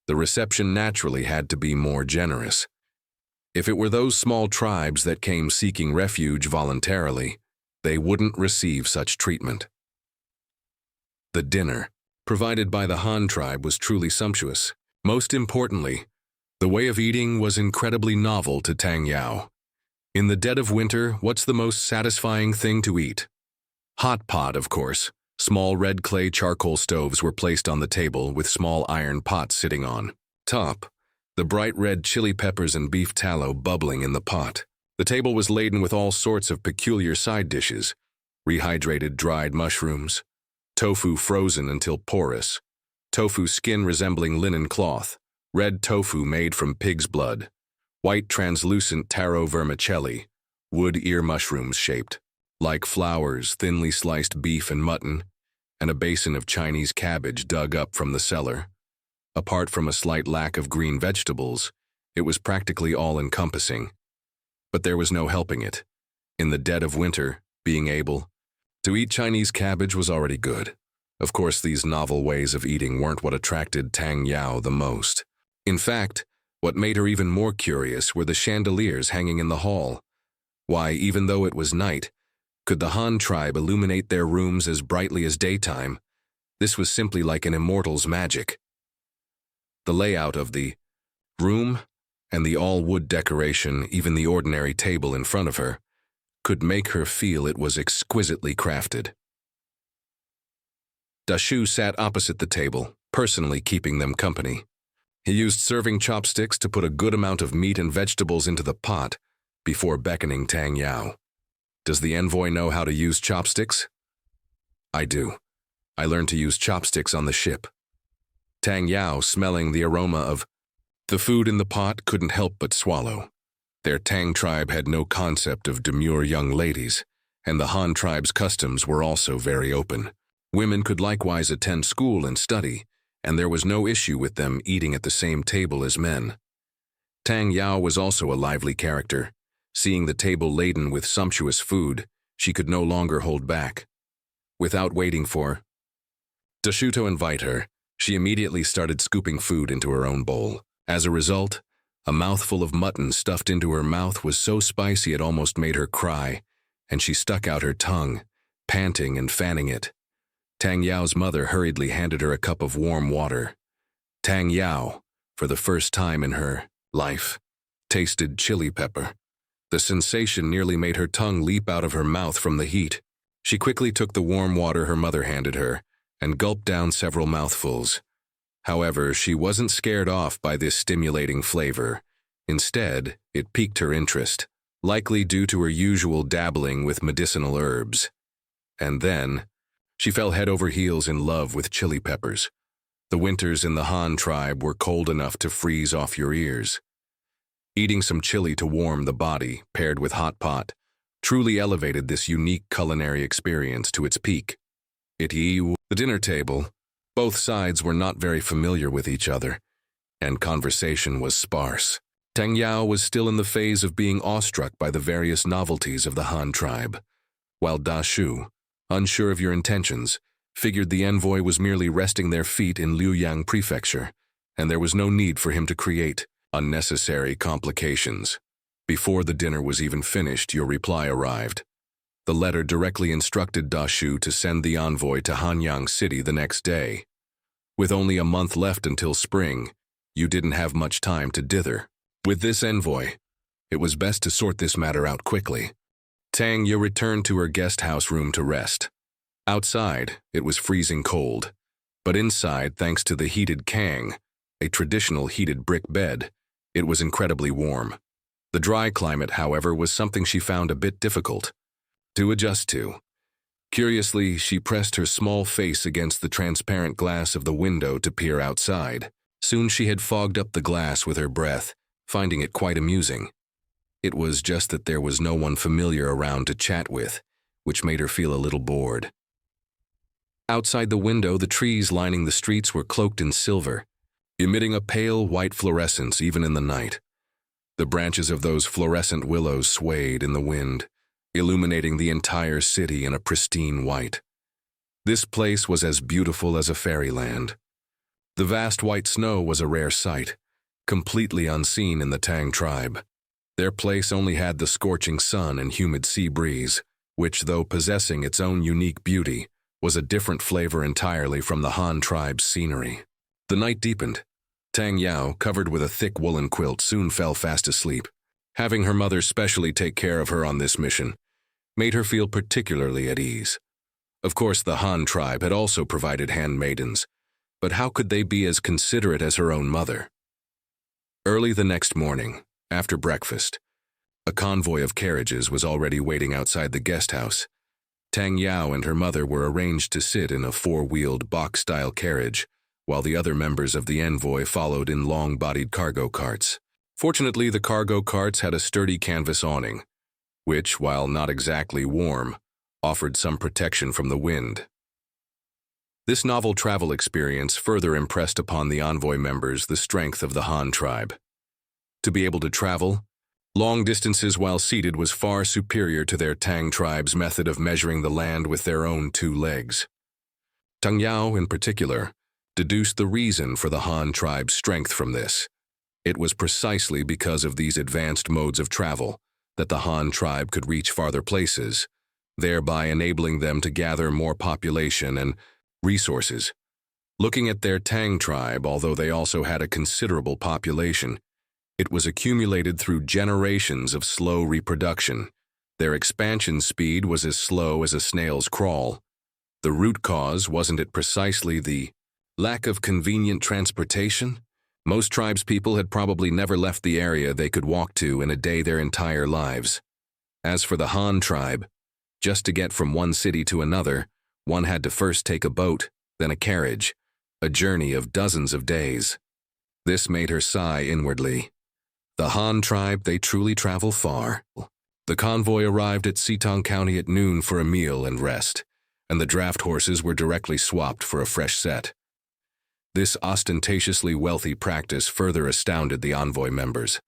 the reception naturally had to be more generous. If it were those small tribes that came seeking refuge voluntarily, they wouldn't receive such treatment. The dinner, provided by the Han tribe, was truly sumptuous. Most importantly, the way of eating was incredibly novel to Tang Yao. In the dead of winter, what's the most satisfying thing to eat? Hot pot, of course. Small red clay charcoal stoves were placed on the table with small iron pots sitting on top. The bright red chili peppers and beef tallow bubbling in the pot. The table was laden with all sorts of peculiar side dishes, rehydrated dried mushrooms, tofu frozen until porous, tofu skin resembling linen cloth, red tofu made from pig's blood, white translucent taro vermicelli, wood ear mushrooms shaped like flowers, thinly sliced beef and mutton, and a basin of Chinese cabbage dug up from the cellar. Apart from a slight lack of green vegetables, it was practically all-encompassing. But there was no helping it. In the dead of winter, being able to eat Chinese cabbage was already good. Of course, these novel ways of eating weren't what attracted Tang Yao the most. In fact, what made her even more curious were the chandeliers hanging in the hall. Why, even though it was night, could the Han tribe illuminate their rooms as brightly as daytime? This was simply like an immortal's magic. The layout of the room and the all-wood decoration, even the ordinary table in front of her, could make her feel it was exquisitely crafted. Dashu sat opposite the table, personally keeping them company. He used serving chopsticks to put a good amount of meat and vegetables into the pot before beckoning Tang Yao. Does the envoy know how to use chopsticks? I do. I learned to use chopsticks on the ship. Tang Yao, smelling the aroma of the food in the pot, couldn't help but swallow. Their Tang tribe had no concept of demure young ladies, and the Han tribe's customs were also very open. Women could likewise attend school and study, and there was no issue with them eating at the same table as men. Tang Yao was also a lively character. Seeing the table laden with sumptuous food, she could no longer hold back. Without waiting for Dashu to invite her, she immediately started scooping food into her own bowl. As a result, a mouthful of mutton stuffed into her mouth was so spicy it almost made her cry, and she stuck out her tongue, panting and fanning it. Tang Yao's mother hurriedly handed her a cup of warm water. Tang Yao, for the first time in her life, tasted chili pepper. The sensation nearly made her tongue leap out of her mouth from the heat. She quickly took the warm water her mother handed her and gulped down several mouthfuls. However, she wasn't scared off by this stimulating flavor. Instead, it piqued her interest, likely due to her usual dabbling with medicinal herbs. And then, she fell head over heels in love with chili peppers. The winters in the Han tribe were cold enough to freeze off your ears. Eating some chili to warm the body, paired with hot pot, truly elevated this unique culinary experience to its peak. At the dinner table, both sides were not very familiar with each other, and conversation was sparse. Tang Yao was still in the phase of being awestruck by the various novelties of the Han tribe, while Dashu, unsure of your intentions, figured the envoy was merely resting their feet in Liuyang Prefecture, and there was no need for him to create unnecessary complications. Before the dinner was even finished, your reply arrived. The letter directly instructed Dashu to send the envoy to Hanyang City the next day. With only a month left until spring, you didn't have much time to dither. With this envoy, it was best to sort this matter out quickly. Tang Yao returned to her guest house room to rest. Outside, it was freezing cold, but inside, thanks to the heated kang, a traditional heated brick bed, it was incredibly warm. The dry climate, however, was something she found a bit difficult to adjust to. Curiously, she pressed her small face against the transparent glass of the window to peer outside. Soon she had fogged up the glass with her breath, finding it quite amusing. It was just that there was no one familiar around to chat with, which made her feel a little bored. Outside the window, the trees lining the streets were cloaked in silver, emitting a pale white fluorescence even in the night. The branches of those fluorescent willows swayed in the wind, illuminating the entire city in a pristine white. This place was as beautiful as a fairyland. The vast white snow was a rare sight, completely unseen in the Tang tribe. Their place only had the scorching sun and humid sea breeze, which, though possessing its own unique beauty, was a different flavor entirely from the Han tribe's scenery. The night deepened. Tang Yao, covered with a thick woolen quilt, soon fell fast asleep. Having her mother specially take care of her on this mission made her feel particularly at ease. Of course, the Han tribe had also provided handmaidens, but how could they be as considerate as her own mother? Early the next morning, after breakfast, a convoy of carriages was already waiting outside the guest house. Tang Yao and her mother were arranged to sit in a four-wheeled box-style carriage, while the other members of the envoy followed in long-bodied cargo carts. Fortunately, the cargo carts had a sturdy canvas awning, which, while not exactly warm, offered some protection from the wind. This novel travel experience further impressed upon the envoy members the strength of the Han tribe. To be able to travel long distances while seated was far superior to their Tang tribe's method of measuring the land with their own two legs. Tang Yao, in particular, deduced the reason for the Han tribe's strength from this. It was precisely because of these advanced modes of travel that the Han tribe could reach farther places, thereby enabling them to gather more population and resources. Looking at their Tang tribe, although they also had a considerable population, it was accumulated through generations of slow reproduction. Their expansion speed was as slow as a snail's crawl. The root cause, wasn't it precisely the lack of convenient transportation? Most tribespeople had probably never left the area they could walk to in a day their entire lives. As for the Han tribe, just to get from one city to another, one had to first take a boat, then a carriage, a journey of dozens of days. This made her sigh inwardly. The Han tribe, they truly travel far. The convoy arrived at Sitang County at noon for a meal and rest, and the draft horses were directly swapped for a fresh set. This ostentatiously wealthy practice further astounded the Envoy members.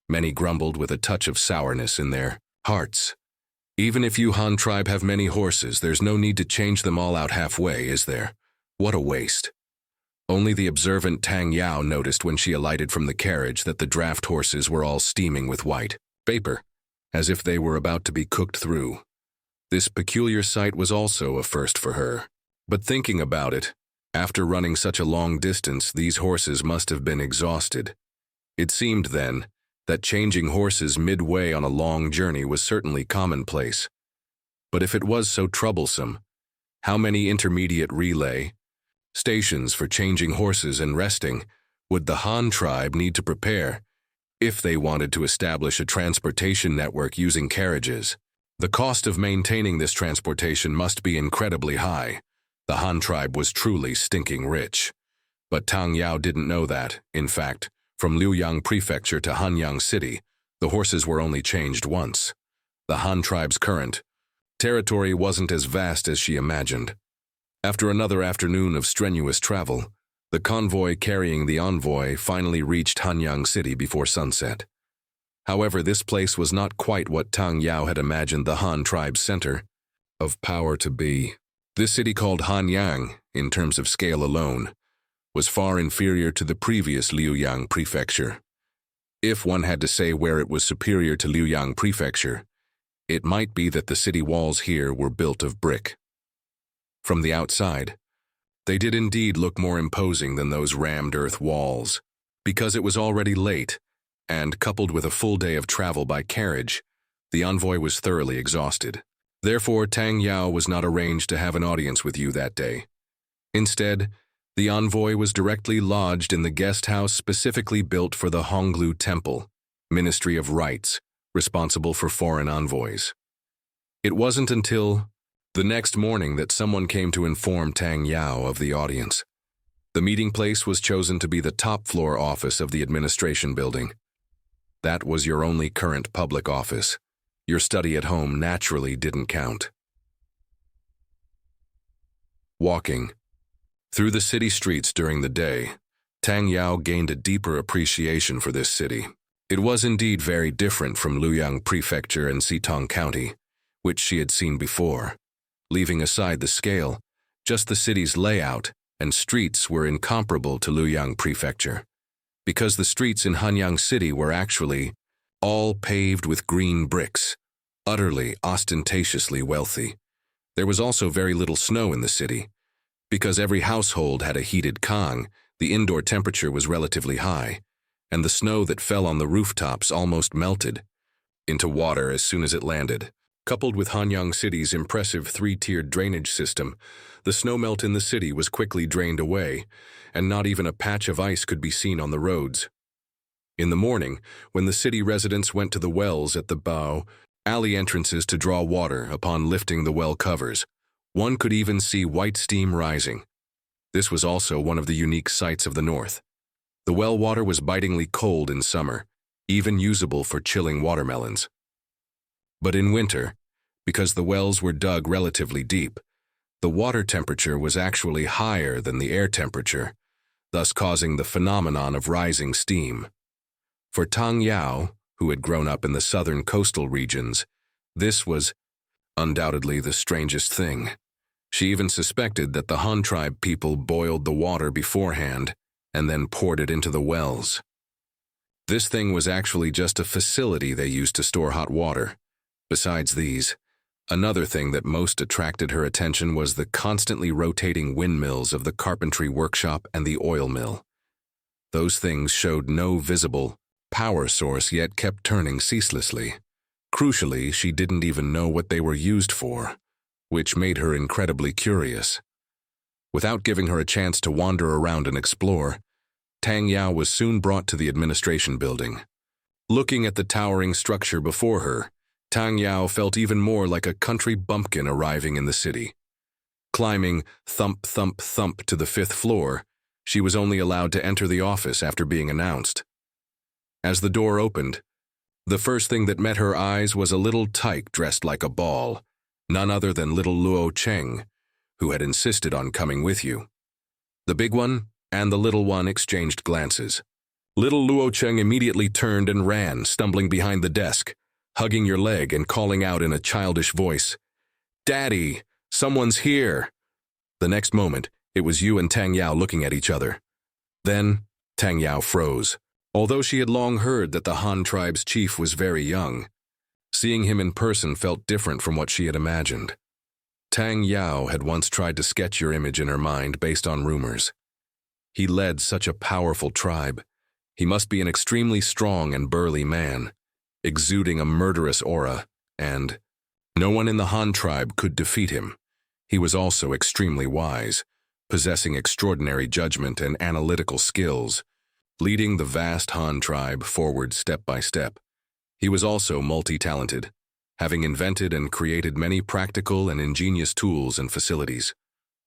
Many grumbled with a touch of sourness in their hearts. Even if you Han tribe have many horses, there's no need to change them all out halfway, is there? What a waste. Only the observant Tang Yao noticed when she alighted from the carriage that the draft horses were all steaming with white vapor, as if they were about to be cooked through. This peculiar sight was also a first for her. But thinking about it, after running such a long distance, these horses must have been exhausted. It seemed then that changing horses midway on a long journey was certainly commonplace. But if it was so troublesome, how many intermediate relay stations for changing horses and resting would the Han tribe need to prepare if they wanted to establish a transportation network using carriages? The cost of maintaining this transportation must be incredibly high. The Han tribe was truly stinking rich. But Tang Yao didn't know that. In fact, from Liuyang Prefecture to Hanyang City, the horses were only changed once. The Han tribe's current territory wasn't as vast as she imagined. After another afternoon of strenuous travel, the convoy carrying the envoy finally reached Hanyang City before sunset. However, this place was not quite what Tang Yao had imagined the Han tribe's center of power to be. This city, called Hanyang, in terms of scale alone, was far inferior to the previous Liuyang Prefecture. If one had to say where it was superior to Liuyang Prefecture, it might be that the city walls here were built of brick. From the outside, they did indeed look more imposing than those rammed earth walls. Because it was already late, and coupled with a full day of travel by carriage, the envoy was thoroughly exhausted. Therefore, Tang Yao was not arranged to have an audience with you that day. Instead, the envoy was directly lodged in the guest house specifically built for the Honglu Temple, Ministry of Rites, responsible for foreign envoys. It wasn't until the next morning that someone came to inform Tang Yao of the audience. The meeting place was chosen to be the top floor office of the administration building. That was your only current public office. Your study at home naturally didn't count. Walking through the city streets during the day, Tang Yao gained a deeper appreciation for this city. It was indeed very different from Liuyang Prefecture and Sitang County, which she had seen before. Leaving aside the scale, just the city's layout and streets were incomparable to Liuyang Prefecture, because the streets in Hanyang City were actually all paved with green bricks, utterly ostentatiously wealthy. There was also very little snow in the city. Because every household had a heated kang, the indoor temperature was relatively high, and the snow that fell on the rooftops almost melted into water as soon as it landed. Coupled with Hanyang City's impressive three-tiered drainage system, the snowmelt in the city was quickly drained away, and not even a patch of ice could be seen on the roads. In the morning, when the city residents went to the wells at the bow alley entrances to draw water upon lifting the well covers, one could even see white steam rising. This was also one of the unique sights of the north. The well water was bitingly cold in summer, even usable for chilling watermelons. But in winter, because the wells were dug relatively deep, the water temperature was actually higher than the air temperature, thus causing the phenomenon of rising steam. For Tang Yao, who had grown up in the southern coastal regions, this was undoubtedly the strangest thing. She even suspected that the Han tribe people boiled the water beforehand and then poured it into the wells. This thing was actually just a facility they used to store hot water. Besides these, another thing that most attracted her attention was the constantly rotating windmills of the carpentry workshop and the oil mill. Those things showed no visible power source yet kept turning ceaselessly. Crucially, she didn't even know what they were used for. which made her incredibly curious. Without giving her a chance to wander around and explore, Tang Yao was soon brought to the administration building. Looking at the towering structure before her, Tang Yao felt even more like a country bumpkin arriving in the city. Climbing thump, thump, thump to the 5th floor, she was only allowed to enter the office after being announced. As the door opened, the first thing that met her eyes was a little tyke dressed like a ball, none other than little Luo Cheng, who had insisted on coming with you. The big one and the little one exchanged glances. Little Luo Cheng immediately turned and ran, stumbling behind the desk, hugging your leg and calling out in a childish voice, "Daddy, someone's here!" The next moment, it was you and Tang Yao looking at each other. Then, Tang Yao froze. Although she had long heard that the Han tribe's chief was very young, seeing him in person felt different from what she had imagined. Tang Yao had once tried to sketch your image in her mind based on rumors. He led such a powerful tribe. He must be an extremely strong and burly man, exuding a murderous aura, and no one in the Han tribe could defeat him. He was also extremely wise, possessing extraordinary judgment and analytical skills, leading the vast Han tribe forward step by step. He was also multi-talented, having invented and created many practical and ingenious tools and facilities.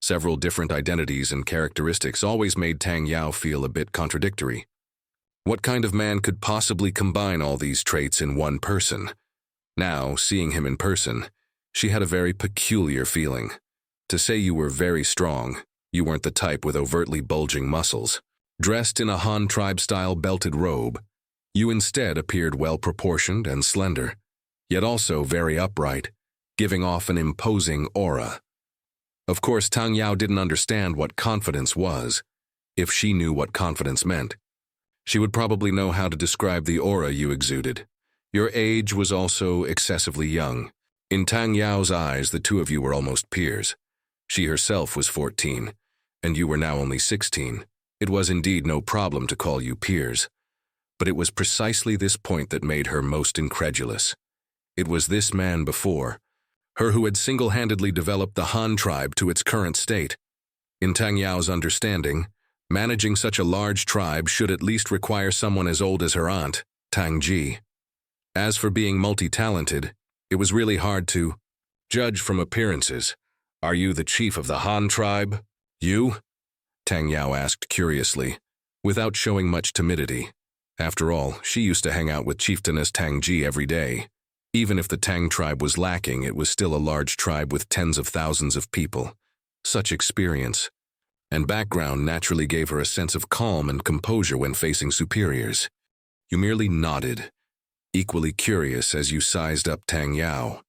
Several different identities and characteristics always made Tang Yao feel a bit contradictory. What kind of man could possibly combine all these traits in one person? Now, seeing him in person, she had a very peculiar feeling. To say you were very strong, you weren't the type with overtly bulging muscles. Dressed in a Han tribe-style belted robe, you instead appeared well-proportioned and slender, yet also very upright, giving off an imposing aura. Of course, Tang Yao didn't understand what confidence was. If she knew what confidence meant, she would probably know how to describe the aura you exuded. Your age was also excessively young. In Tang Yao's eyes, the two of you were almost peers. She herself was 14, and you were now only 16. It was indeed no problem to call you peers. But it was precisely this point that made her most incredulous. It was this man before, her who had single-handedly developed the Han tribe to its current state. In Tang Yao's understanding, managing such a large tribe should at least require someone as old as her aunt, Tang Ji. As for being multi-talented, it was really hard to judge from appearances. "Are you the chief of the Han tribe?" "You?" Tang Yao asked curiously, without showing much timidity. After all, she used to hang out with Chieftainess Tang Ji every day. Even if the Tang tribe was lacking, it was still a large tribe with tens of thousands of people. Such experience and background naturally gave her a sense of calm and composure when facing superiors. You merely nodded, equally curious as you sized up Tang Yao.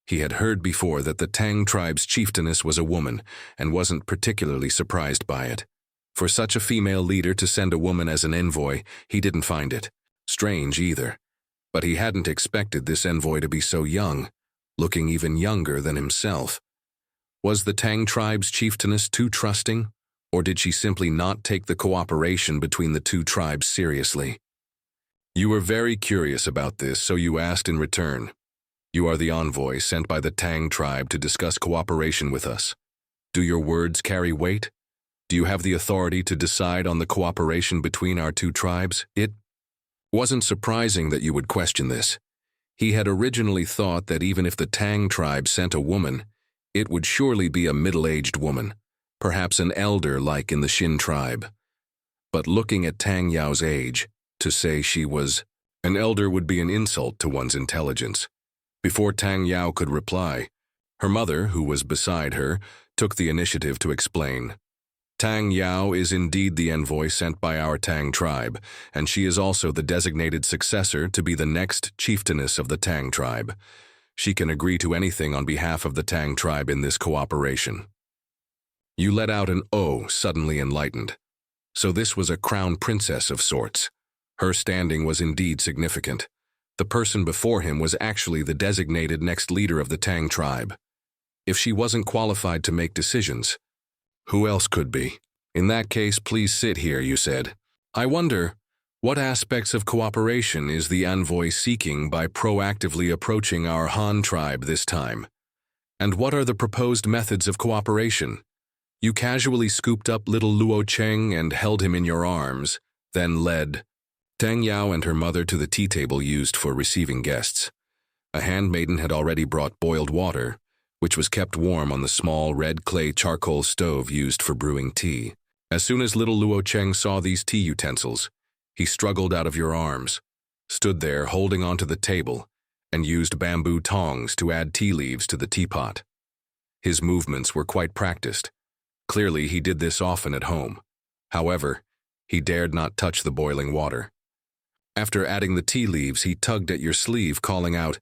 He had heard before that the Tang tribe's chieftainess was a woman and wasn't particularly surprised by it. For such a female leader to send a woman as an envoy, he didn't find it strange either. But he hadn't expected this envoy to be so young, looking even younger than himself. Was the Tang tribe's chieftainess too trusting, or did she simply not take the cooperation between the two tribes seriously? You were very curious about this, so you asked in return. "You are the envoy sent by the Tang tribe to discuss cooperation with us. Do your words carry weight? Do you have the authority to decide on the cooperation between our two tribes?" It wasn't surprising that you would question this. He had originally thought that even if the Tang tribe sent a woman, it would surely be a middle-aged woman, perhaps an elder like in the Xin tribe. But looking at Tang Yao's age, to say she was an elder would be an insult to one's intelligence. Before Tang Yao could reply, her mother, who was beside her, took the initiative to explain. "Tang Yao is indeed the envoy sent by our Tang tribe, and she is also the designated successor to be the next chieftainess of the Tang tribe. She can agree to anything on behalf of the Tang tribe in this cooperation." You let out an "oh," suddenly enlightened. So this was a crown princess of sorts. Her standing was indeed significant. The person before him was actually the designated next leader of the Tang tribe. If she wasn't qualified to make decisions, who else could be? "In that case, please sit here," you said. "I wonder, what aspects of cooperation is the envoy seeking by proactively approaching our Han tribe this time?" And what are the proposed methods of cooperation? You casually scooped up little Luocheng and held him in your arms, then led Tang Yao and her mother to the tea table used for receiving guests. A handmaiden had already brought boiled water, which was kept warm on the small red clay charcoal stove used for brewing tea. As soon as little Luocheng saw these tea utensils, he struggled out of your arms, stood there holding onto the table, and used bamboo tongs to add tea leaves to the teapot. His movements were quite practiced. Clearly, he did this often at home. However, he dared not touch the boiling water. After adding the tea leaves, he tugged at your sleeve, calling out,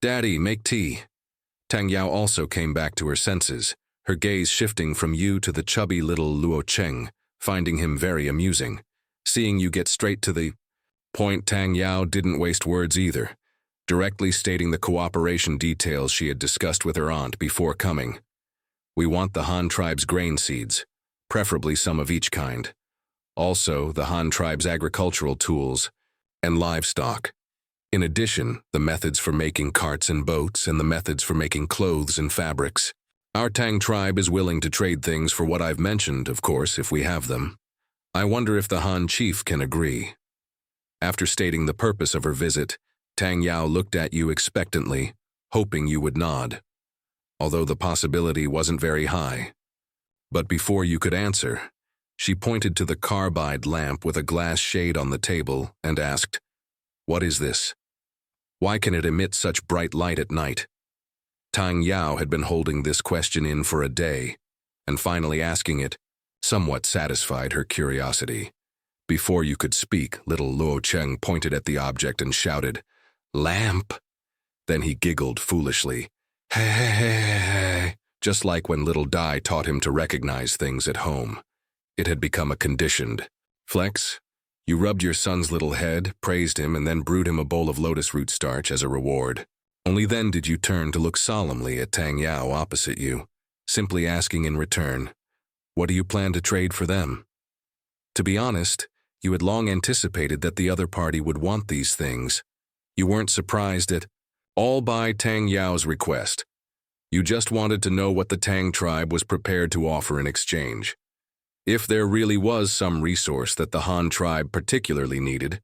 "Daddy, make tea." Tang Yao also came back to her senses, her gaze shifting from you to the chubby little Luocheng, finding him very amusing. Seeing you get straight to the point, Tang Yao didn't waste words either, directly stating the cooperation details she had discussed with her aunt before coming. "We want the Han tribe's grain seeds, preferably some of each kind. Also, the Han tribe's agricultural tools and livestock. In addition, the methods for making carts and boats and the methods for making clothes and fabrics. Our Tang tribe is willing to trade things for what I've mentioned, of course, if we have them. I wonder if the Han chief can agree." After stating the purpose of her visit, Tang Yao looked at you expectantly, hoping you would nod, although the possibility wasn't very high. But before you could answer, she pointed to the carbide lamp with a glass shade on the table and asked, "What is this? Why can it emit such bright light at night?" Tang Yao had been holding this question in for a day, and finally asking it somewhat satisfied her curiosity. Before you could speak, little Luocheng pointed at the object and shouted, "Lamp!" Then he giggled foolishly, "Hey, hey, hey, hey, hey," just like when little Dai taught him to recognize things at home. It had become a conditioned flex. You rubbed your son's little head, praised him, and then brewed him a bowl of lotus root starch as a reward. Only then did you turn to look solemnly at Tang Yao opposite you, simply asking in return, "What do you plan to trade for them?" To be honest, you had long anticipated that the other party would want these things. You weren't surprised at all by Tang Yao's request. You just wanted to know what the Tang tribe was prepared to offer in exchange. If there really was some resource that the Han tribe particularly needed,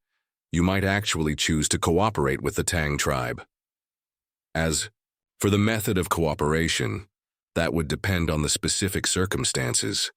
you might actually choose to cooperate with the Tang tribe. As for the method of cooperation, that would depend on the specific circumstances.